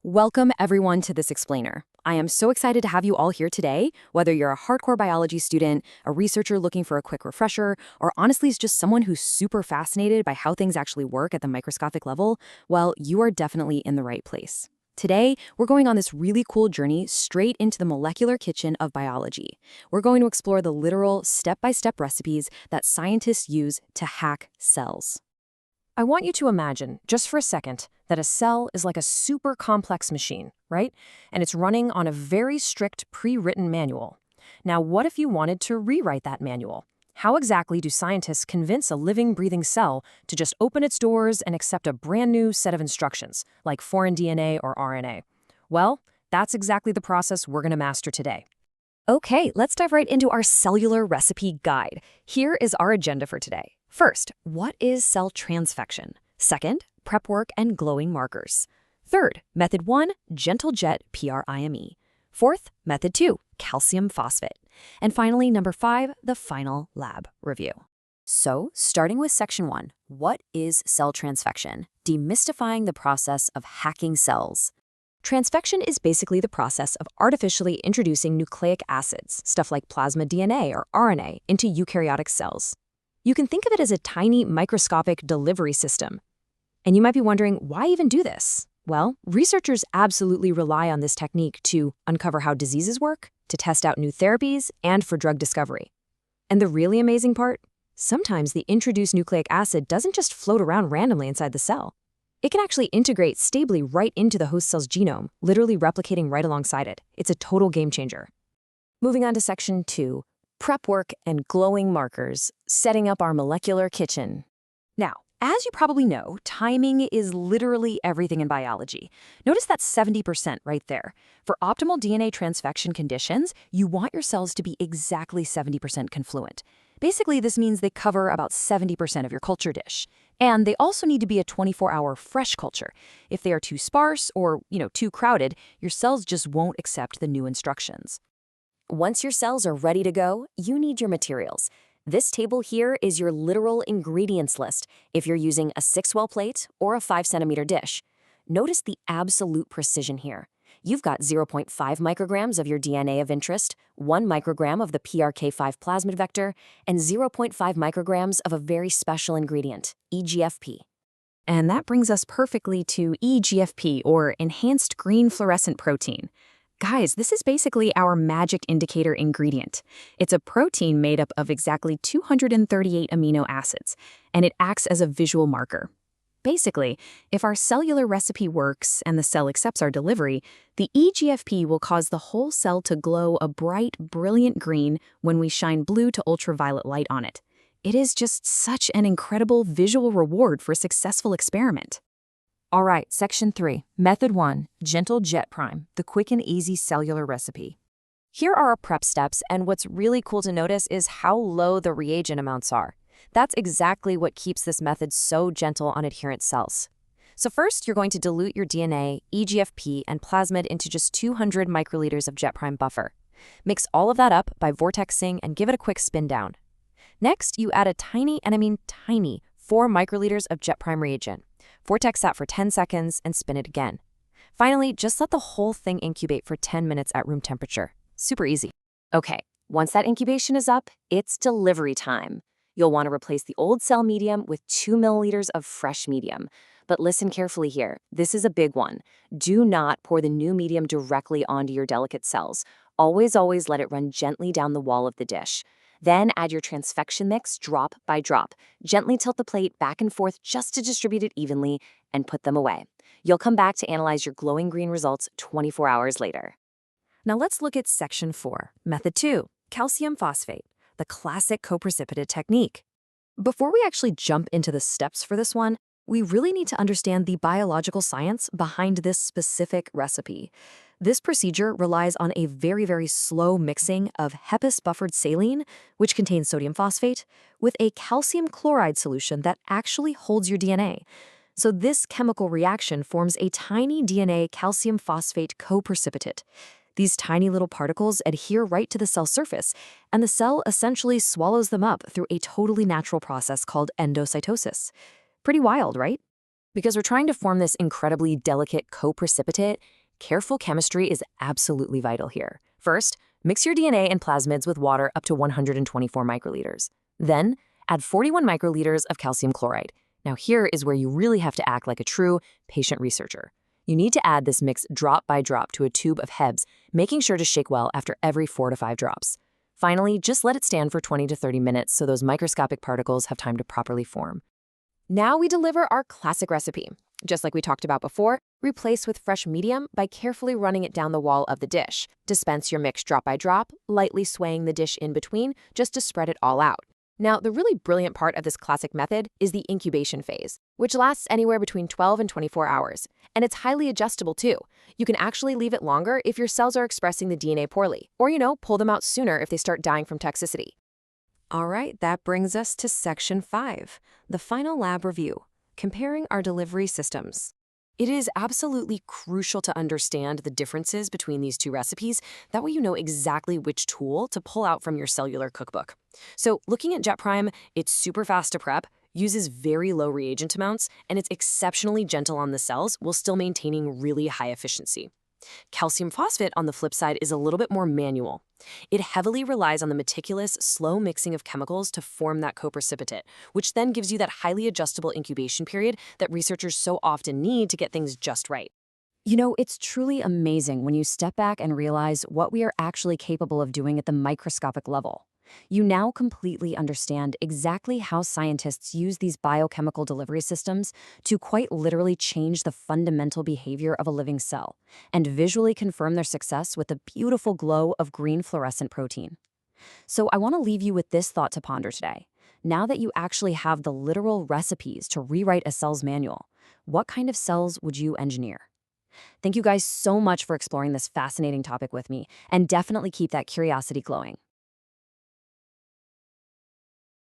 Welcome everyone to this explainer. I am so excited to have you all here today, whether you're a hardcore biology student, a researcher looking for a quick refresher, or honestly is just someone who's super fascinated by how things actually work at the microscopic level. Well, you are definitely in the right place. Today, we're going on this really cool journey straight into the molecular kitchen of biology. We're going to explore the literal step-by-step recipes that scientists use to hack cells. I want you to imagine, just for a second, that a cell is like a super complex machine, right? And it's running on a very strict pre-written manual. Now, what if you wanted to rewrite that manual? How exactly do scientists convince a living, breathing cell to just open its doors and accept a brand new set of instructions, like foreign DNA or RNA? Well, that's exactly the process we're going to master today. Okay, let's dive right into our cellular recipe guide. Here is our agenda for today. First, what is cell transfection? Second, prep work and glowing markers. Third, method 1, gentle jet PRIME. Fourth, method 2, calcium phosphate. And finally, number 5, the final lab review. So, starting with section 1, what is cell transfection? Demystifying the process of hacking cells. Transfection is basically the process of artificially introducing nucleic acids, stuff like plasmid DNA or RNA, into eukaryotic cells. You can think of it as a tiny microscopic delivery system. And you might be wondering, why even do this? Well, researchers absolutely rely on this technique to uncover how diseases work, to test out new therapies, and for drug discovery. And the really amazing part? Sometimes the introduced nucleic acid doesn't just float around randomly inside the cell. It can actually integrate stably right into the host cell's genome, literally replicating right alongside it. It's a total game changer. Moving on to section 2, prep work and glowing markers, setting up our molecular kitchen. Now, as you probably know, timing is literally everything in biology. Notice that 70% right there. For optimal DNA transfection conditions, you want your cells to be exactly 70% confluent. Basically, this means they cover about 70% of your culture dish. And they also need to be a 24-hour fresh culture. If they are too sparse or, too crowded, your cells just won't accept the new instructions. Once your cells are ready to go, you need your materials. This table here is your literal ingredients list if you're using a 6-well plate or a 5-centimeter dish. Notice the absolute precision here. You've got 0.5 micrograms of your DNA of interest, 1 microgram of the PRK5 plasmid vector, and 0.5 micrograms of a very special ingredient, EGFP. And that brings us perfectly to EGFP, or enhanced green fluorescent protein. Guys, this is basically our magic indicator ingredient. It's a protein made up of exactly 238 amino acids, and it acts as a visual marker. Basically, if our cellular recipe works and the cell accepts our delivery, the EGFP will cause the whole cell to glow a bright, brilliant green when we shine blue to ultraviolet light on it. It is just such an incredible visual reward for a successful experiment. All right, section 3, method 1, gentle jet prime, the quick and easy cellular recipe. Here are our prep steps, and what's really cool to notice is how low the reagent amounts are. That's exactly what keeps this method so gentle on adherent cells. So first, you're going to dilute your DNA, EGFP, and plasmid into just 200 microliters of jet prime buffer. Mix all of that up by vortexing and give it a quick spin down. Next, you add a tiny, and I mean tiny, 4 microliters of jet prime reagent. Vortex that for 10 seconds and spin it again. Finally, just let the whole thing incubate for 10 minutes at room temperature. Super easy. Okay, once that incubation is up, it's delivery time. You'll want to replace the old cell medium with 2 milliliters of fresh medium. But listen carefully here. This is a big one. Do not pour the new medium directly onto your delicate cells. Always let it run gently down the wall of the dish. Then add your transfection mix drop by drop. Gently tilt the plate back and forth just to distribute it evenly and put them away. You'll come back to analyze your glowing green results 24 hours later. Now let's look at section 4, method 2, calcium phosphate, the classic coprecipitate technique. Before we actually jump into the steps for this one, we really need to understand the biological science behind this specific recipe. This procedure relies on a very slow mixing of HEPAS-buffered saline, which contains sodium phosphate, with a calcium chloride solution that actually holds your DNA. So this chemical reaction forms a tiny DNA calcium phosphate coprecipitate. These tiny little particles adhere right to the cell surface, and the cell essentially swallows them up through a totally natural process called endocytosis. Pretty wild, right? Because we're trying to form this incredibly delicate co-precipitate, careful chemistry is absolutely vital here. First, mix your DNA and plasmids with water up to 124 microliters. Then, add 41 microliters of calcium chloride. Now here is where you really have to act like a true patient researcher. You need to add this mix drop by drop to a tube of Hebs, making sure to shake well after every 4 to 5 drops. Finally, just let it stand for 20 to 30 minutes so those microscopic particles have time to properly form. Now we deliver our classic recipe. Just like we talked about before, replace with fresh medium by carefully running it down the wall of the dish. Dispense your mix drop by drop, lightly swaying the dish in between just to spread it all out. Now, the really brilliant part of this classic method is the incubation phase, which lasts anywhere between 12 and 24 hours. And it's highly adjustable too. You can actually leave it longer if your cells are expressing the DNA poorly, or pull them out sooner if they start dying from toxicity. All right, that brings us to Section 5, the final lab review, comparing our delivery systems. It is absolutely crucial to understand the differences between these two recipes. That way you know exactly which tool to pull out from your cellular cookbook. So looking at JetPrime, it's super fast to prep, uses very low reagent amounts, and it's exceptionally gentle on the cells while still maintaining really high efficiency. Calcium phosphate, on the flip side, is a little bit more manual. It heavily relies on the meticulous, slow mixing of chemicals to form that coprecipitate, which then gives you that highly adjustable incubation period that researchers so often need to get things just right. It's truly amazing when you step back and realize what we are actually capable of doing at the microscopic level. You now completely understand exactly how scientists use these biochemical delivery systems to quite literally change the fundamental behavior of a living cell and visually confirm their success with the beautiful glow of green fluorescent protein. So I want to leave you with this thought to ponder today. Now that you actually have the literal recipes to rewrite a cell's manual, what kind of cells would you engineer? Thank you guys so much for exploring this fascinating topic with me, and definitely keep that curiosity glowing.